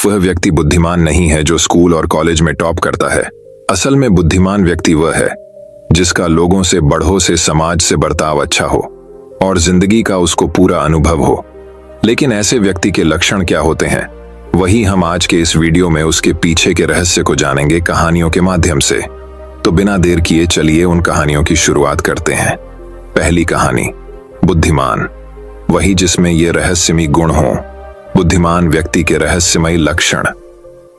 वह व्यक्ति बुद्धिमान नहीं है जो स्कूल और कॉलेज में टॉप करता है। असल में बुद्धिमान व्यक्ति वह है जिसका लोगों से, बड़ों से, समाज से बर्ताव अच्छा हो और जिंदगी का उसको पूरा अनुभव हो। लेकिन ऐसे व्यक्ति के लक्षण क्या होते हैं, वही हम आज के इस वीडियो में उसके पीछे के रहस्य को जानेंगे कहानियों के माध्यम से। तो बिना देर किए चलिए उन कहानियों की शुरुआत करते हैं। पहली कहानी, बुद्धिमान, वही जिसमें ये रहस्यमयी गुण हो। बुद्धिमान व्यक्ति के रहस्यमयी लक्षण।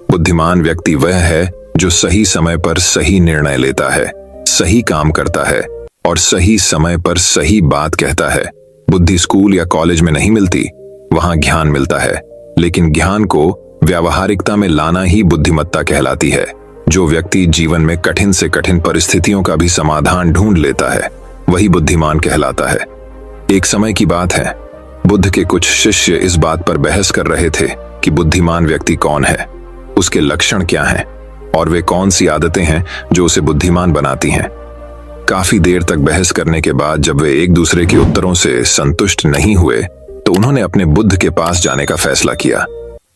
बुद्धिमान व्यक्ति वह है जो सही समय पर सही निर्णय लेता है, सही काम करता है और सही समय पर सही बात कहता है। बुद्धि स्कूल या कॉलेज में नहीं मिलती, वहां ज्ञान मिलता है, लेकिन ज्ञान को व्यावहारिकता में लाना ही बुद्धिमत्ता कहलाती है। जो व्यक्ति जीवन में कठिन से कठिन परिस्थितियों का भी समाधान ढूंढ लेता है, वही बुद्धिमान कहलाता है। एक समय की बात है, बुद्ध के कुछ शिष्य इस बात पर बहस कर रहे थे कि बुद्धिमान व्यक्ति कौन है, उसके लक्षण क्या हैं और वे कौन सी आदतें हैं जो उसे बुद्धिमान बनाती हैं। काफी देर तक बहस करने के बाद जब वे एक दूसरे के उत्तरों से संतुष्ट नहीं हुए तो उन्होंने अपने बुद्ध के पास जाने का फैसला किया।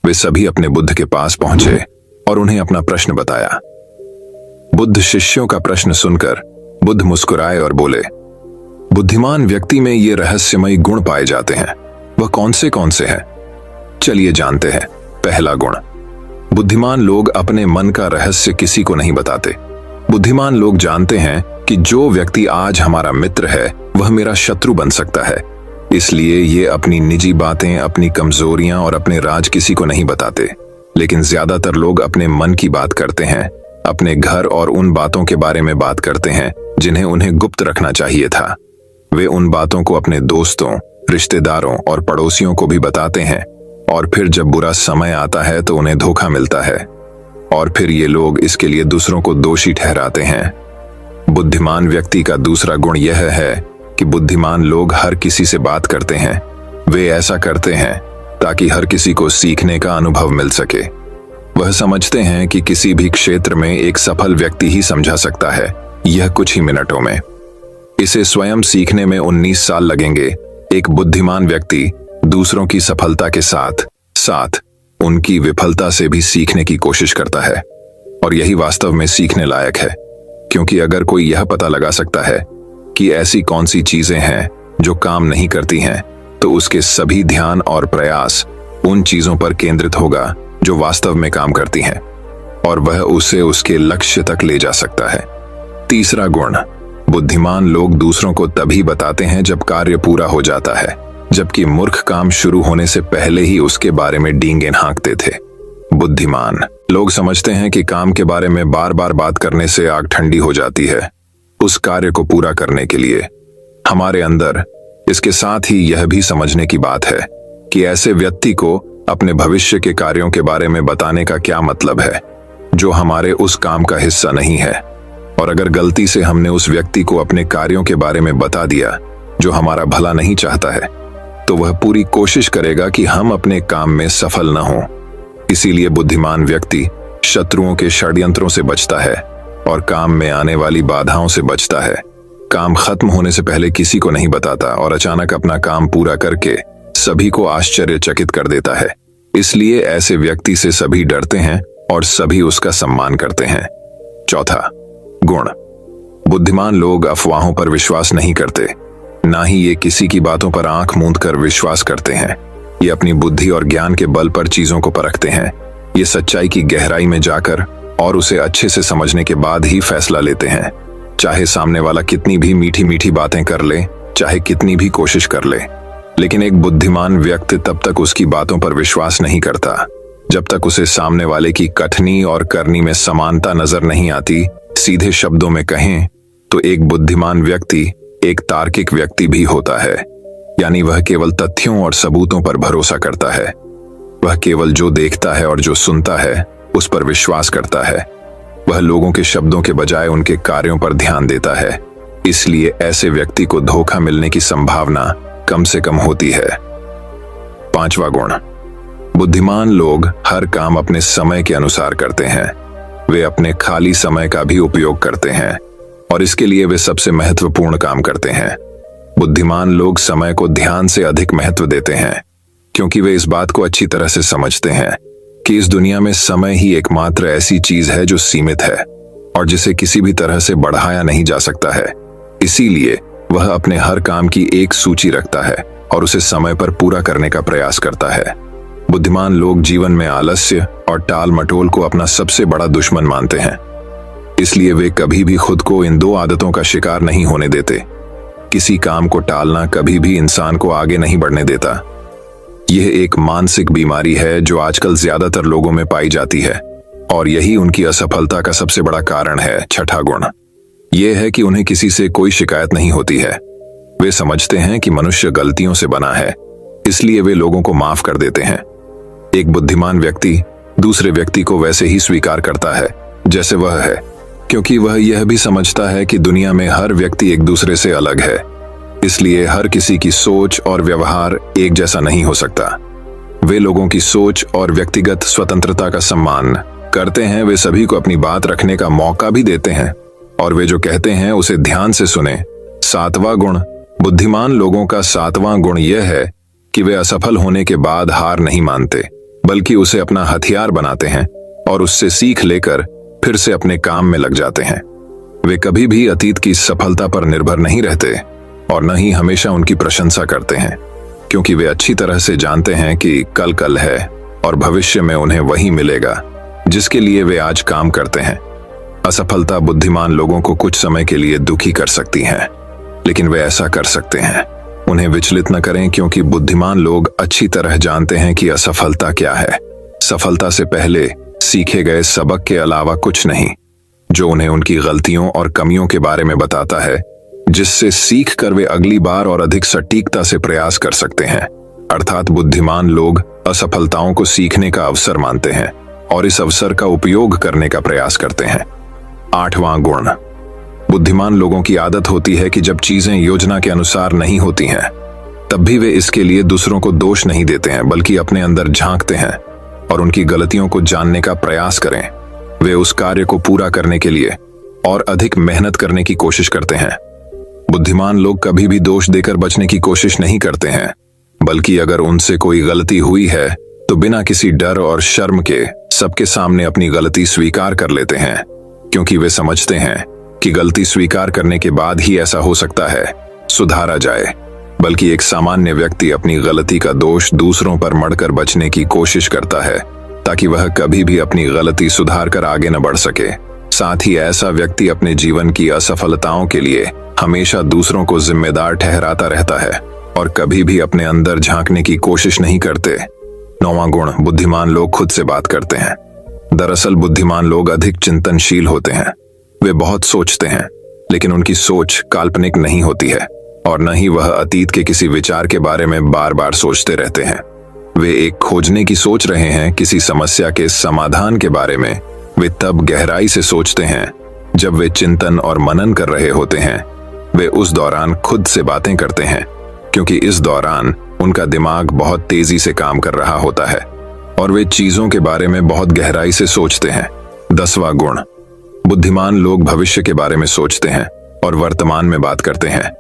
वे सभी अपने बुद्ध के पास पहुंचे और उन्हें अपना प्रश्न बताया। बुद्ध शिष्यों का प्रश्न सुनकर बुद्ध मुस्कुराए और बोले, बुद्धिमान व्यक्ति में ये रहस्यमयी गुण पाए जाते हैं, वह कौन से हैं? चलिए जानते हैं। पहला गुण, बुद्धिमान लोग अपने मन का रहस्य किसी को नहीं बताते। बुद्धिमान लोग जानते हैं कि जो व्यक्ति आज हमारा मित्र है वह मेरा शत्रु बन सकता है, इसलिए ये अपनी निजी बातें, अपनी कमजोरियां और अपने राज किसी को नहीं बताते। लेकिन ज्यादातर लोग अपने मन की बात करते हैं, अपने घर और उन बातों के बारे में बात करते हैं जिन्हें उन्हें गुप्त रखना चाहिए था। वे उन बातों को अपने दोस्तों, रिश्तेदारों और पड़ोसियों को भी बताते हैं और फिर जब बुरा समय आता है तो उन्हें धोखा मिलता है और फिर ये लोग इसके लिए दूसरों को दोषी ठहराते हैं। बुद्धिमान व्यक्ति का दूसरा गुण यह है कि बुद्धिमान लोग हर किसी से बात करते हैं। वे ऐसा करते हैं ताकि हर किसी को सीखने का अनुभव मिल सके। वह समझते हैं कि किसी भी क्षेत्र में एक सफल व्यक्ति ही समझा सकता है, यह कुछ ही मिनटों में। इसे स्वयं सीखने में 19 साल लगेंगे। एक बुद्धिमान व्यक्ति दूसरों की सफलता के साथ साथ उनकी विफलता से भी सीखने की कोशिश करता है और यही वास्तव में सीखने लायक है, क्योंकि अगर कोई यह पता लगा सकता है कि ऐसी कौन सी चीजें हैं जो काम नहीं करती हैं, तो उसके सभी ध्यान और प्रयास उन चीजों पर केंद्रित होगा जो वास्तव में काम करती हैं और वह उसे उसके लक्ष्य तक ले जा सकता है। तीसरा गुण, बुद्धिमान लोग दूसरों को तभी बताते हैं जब कार्य पूरा हो जाता है, जबकि मूर्ख काम शुरू होने से पहले ही उसके बारे में डींगे हाँकते थे। बुद्धिमान लोग समझते हैं कि काम के बारे में बार बार बात करने से आग ठंडी हो जाती है। उस कार्य को पूरा करने के लिए हमारे अंदर इसके साथ ही यह भी समझने की बात है कि ऐसे व्यक्ति को अपने भविष्य के कार्यों के बारे में बताने का क्या मतलब है जो हमारे उस काम का हिस्सा नहीं है। और अगर गलती से हमने उस व्यक्ति को अपने कार्यों के बारे में बता दिया जो हमारा भला नहीं चाहता है, तो वह पूरी कोशिश करेगा कि हम अपने काम में सफल न हों। इसीलिए बुद्धिमान व्यक्ति शत्रुओं के षड्यंत्रों से बचता है और काम में आने वाली बाधाओं से बचता है। काम खत्म होने से पहले किसी को नहीं बताता और अचानक अपना काम पूरा करके सभी को आश्चर्यचकित कर देता है। इसलिए ऐसे व्यक्ति से सभी डरते हैं और सभी उसका सम्मान करते हैं। चौथा गुण, बुद्धिमान लोग अफवाहों पर विश्वास नहीं करते, ना ही ये किसी की बातों पर आंख मूंद कर विश्वास करते हैं। ये अपनी बुद्धि और ज्ञान के बल पर चीजों को परखते हैं। ये सच्चाई की गहराई में जाकर और उसे अच्छे से समझने के बाद ही फैसला लेते हैं, चाहे सामने वाला कितनी भी मीठी मीठी बातें कर ले, चाहे कितनी भी कोशिश कर ले। लेकिन एक बुद्धिमान व्यक्ति तब तक उसकी बातों पर विश्वास नहीं करता जब तक उसे सामने वाले की कथनी और करनी में समानता नजर नहीं आती। सीधे शब्दों में कहें तो एक बुद्धिमान व्यक्ति एक तार्किक व्यक्ति भी होता है, यानी वह केवल तथ्यों और सबूतों पर भरोसा करता है। वह केवल जो देखता है और जो सुनता है उस पर विश्वास करता है। वह लोगों के शब्दों के बजाय उनके कार्यों पर ध्यान देता है। इसलिए ऐसे व्यक्ति को धोखा मिलने की संभावना कम से कम होती है। पांचवा गुण, बुद्धिमान लोग हर काम अपने समय के अनुसार करते हैं। वे अपने खाली समय का भी उपयोग करते हैं और इसके लिए वे सबसे महत्वपूर्ण काम करते हैं। बुद्धिमान लोग समय को ध्यान से अधिक महत्व देते हैं क्योंकि वे इस बात को अच्छी तरह से समझते हैं कि इस दुनिया में समय ही एकमात्र ऐसी चीज है जो सीमित है और जिसे किसी भी तरह से बढ़ाया नहीं जा सकता है। इसीलिए वह अपने हर काम की एक सूची रखता है और उसे समय पर पूरा करने का प्रयास करता है। बुद्धिमान लोग जीवन में आलस्य और टाल मटोल को अपना सबसे बड़ा दुश्मन मानते हैं। इसलिए वे कभी भी खुद को इन दो आदतों का शिकार नहीं होने देते। किसी काम को टालना कभी भी इंसान को आगे नहीं बढ़ने देता। यह एक मानसिक बीमारी है जो आजकल ज्यादातर लोगों में पाई जाती है और यही उनकी असफलता का सबसे बड़ा कारण है। छठा गुण यह है कि उन्हें किसी से कोई शिकायत नहीं होती है। वे समझते हैं कि मनुष्य गलतियों से बना है, इसलिए वे लोगों को माफ कर देते हैं। एक बुद्धिमान व्यक्ति दूसरे व्यक्ति को वैसे ही स्वीकार करता है जैसे वह है, क्योंकि वह यह भी समझता है कि दुनिया में हर व्यक्ति एक दूसरे से अलग है। इसलिए हर किसी की सोच और व्यवहार एक जैसा नहीं हो सकता। वे लोगों की सोच और व्यक्तिगत स्वतंत्रता का सम्मान करते हैं। वे सभी को अपनी बात रखने का मौका भी देते हैं और वे जो कहते हैं उसे ध्यान से सुने। सातवां गुण बुद्धिमान लोगों का सातवां गुण यह है कि वे असफल होने के बाद हार नहीं मानते, बल्कि उसे अपना हथियार बनाते हैं और उससे सीख लेकर फिर से अपने काम में लग जाते हैं। वे कभी भी अतीत की सफलता पर निर्भर नहीं रहते और न ही हमेशा उनकी प्रशंसा करते हैं, क्योंकि वे अच्छी तरह से जानते हैं कि कल है और भविष्य में उन्हें वही मिलेगा जिसके लिए वे आज काम करते हैं। असफलता बुद्धिमान लोगों को कुछ समय के लिए दुखी कर सकती है, लेकिन वे ऐसा कर सकते हैं। उन्हें विचलित न करें, क्योंकि बुद्धिमान लोग अच्छी तरह जानते हैं कि असफलता क्या है। सफलता से पहले सीखे गए सबक के अलावा कुछ नहीं, जो उन्हें उनकी गलतियों और कमियों के बारे में बताता है, जिससे सीख कर वे अगली बार और अधिक सटीकता से प्रयास कर सकते हैं। अर्थात बुद्धिमान लोग असफलताओं को सीखने का अवसर मानते हैं और इस अवसर का उपयोग करने का प्रयास करते हैं। आठवां गुण बुद्धिमान लोगों की आदत होती है कि जब चीजें योजना के अनुसार नहीं होती हैं, तब भी वे इसके लिए दूसरों को दोष नहीं देते हैं, बल्कि अपने अंदर झांकते हैं और उनकी गलतियों को जानने का प्रयास करें। वे उस कार्य को पूरा करने के लिए और अधिक मेहनत करने की कोशिश करते हैं। बुद्धिमान लोग कभी भी दोष देकर बचने की कोशिश नहीं करते हैं, बल्कि अगर उनसे कोई गलती हुई है तो बिना किसी डर और शर्म के सबके सामने अपनी गलती स्वीकार कर लेते हैं, क्योंकि वे समझते हैं कि गलती स्वीकार करने के बाद ही ऐसा हो सकता है सुधारा जाए। बल्कि एक सामान्य व्यक्ति अपनी गलती का दोष दूसरों पर मढ़कर बचने की कोशिश करता है, ताकि वह कभी भी अपनी गलती सुधार कर आगे न बढ़ सके। साथ ही ऐसा व्यक्ति अपने जीवन की असफलताओं के लिए हमेशा दूसरों को जिम्मेदार ठहराता रहता है और कभी भी अपने अंदर झांकने की कोशिश नहीं करते। नौवां गुण बुद्धिमान लोग खुद से बात करते हैं। दरअसल बुद्धिमान लोग अधिक चिंतनशील होते हैं। वे बहुत सोचते हैं, लेकिन उनकी सोच काल्पनिक नहीं होती है और न ही वह अतीत के किसी विचार के बारे में बार बार सोचते रहते हैं। वे एक खोजने की सोच रहे हैं, किसी समस्या के समाधान के बारे में वे तब गहराई से सोचते हैं जब वे चिंतन और मनन कर रहे होते हैं। वे उस दौरान खुद से बातें करते हैं, क्योंकि इस दौरान उनका दिमाग बहुत तेजी से काम कर रहा होता है और वे चीजों के बारे में बहुत गहराई से सोचते हैं। 10वां गुण बुद्धिमान लोग भविष्य के बारे में सोचते हैं और वर्तमान में बात करते हैं।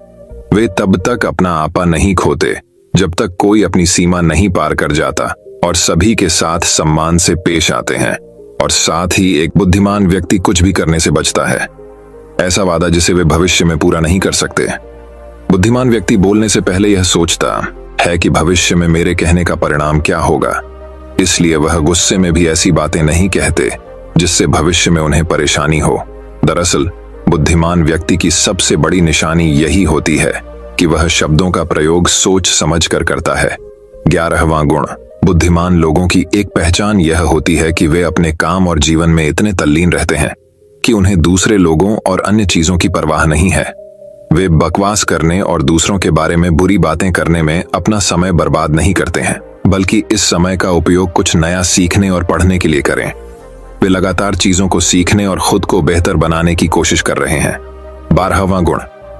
वे तब तक अपना आपा नहीं खोते जब तक कोई अपनी सीमा नहीं पार कर जाता और सभी के साथ सम्मान से पेश आते हैं। और साथ ही एक बुद्धिमान व्यक्ति कुछ भी करने से बचता है, ऐसा वादा जिसे वे भविष्य में पूरा नहीं कर सकते। बुद्धिमान व्यक्ति बोलने से पहले यह सोचता है कि भविष्य में मेरे कहने का परिणाम क्या होगा, इसलिए वह गुस्से में भी ऐसी बातें नहीं कहते जिससे भविष्य में उन्हें परेशानी हो। दरअसल बुद्धिमान व्यक्ति की सबसे बड़ी निशानी यही होती है कि वह शब्दों का प्रयोग सोच समझ कर करता है। 11वां गुण बुद्धिमान लोगों की एक पहचान यह होती है कि वे अपने काम और जीवन में इतने तल्लीन रहते हैं कि उन्हें दूसरे लोगों और अन्य चीजों की परवाह नहीं है। वे बकवास करने और दूसरों के बारे में बुरी बातें करने में अपना समय बर्बाद नहीं करते हैं, बल्कि इस समय का उपयोग कुछ नया सीखने और पढ़ने के लिए करें। वे लगातार चीजों को सीखने और खुद को बेहतर बनाने की कोशिश कर रहे हैं। 12वां गुण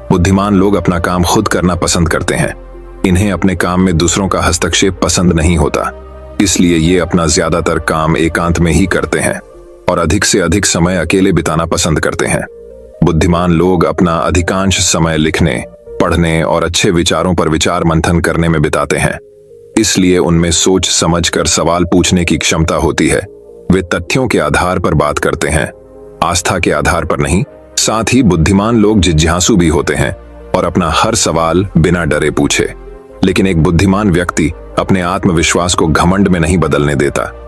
बुद्धिमान लोग अपना काम खुद करना पसंद करते हैं। इन्हें अपने काम में दूसरों का हस्तक्षेप पसंद नहीं होता, इसलिए ये अपना ज्यादातर काम एकांत में ही करते हैं और अधिक से अधिक समय अकेले बिताना पसंद करते हैं। बुद्धिमान लोग अपना अधिकांश समय लिखने, पढ़ने और अच्छे विचारों पर विचार मंथन करने में बिताते हैं। इसलिए उनमें सोच समझकर सवाल पूछने की क्षमता होती है। वे तथ्यों के आधार पर बात करते हैं, आस्था के आधार पर नहीं। साथ ही बुद्धिमान लोग जिज्ञासु भी होते हैं और अपना हर सवाल बिना डरे पूछे। लेकिन एक बुद्धिमान व्यक्ति अपने आत्मविश्वास को घमंड में नहीं बदलने देता।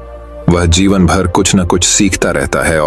वह जीवन भर कुछ न कुछ सीखता रहता है और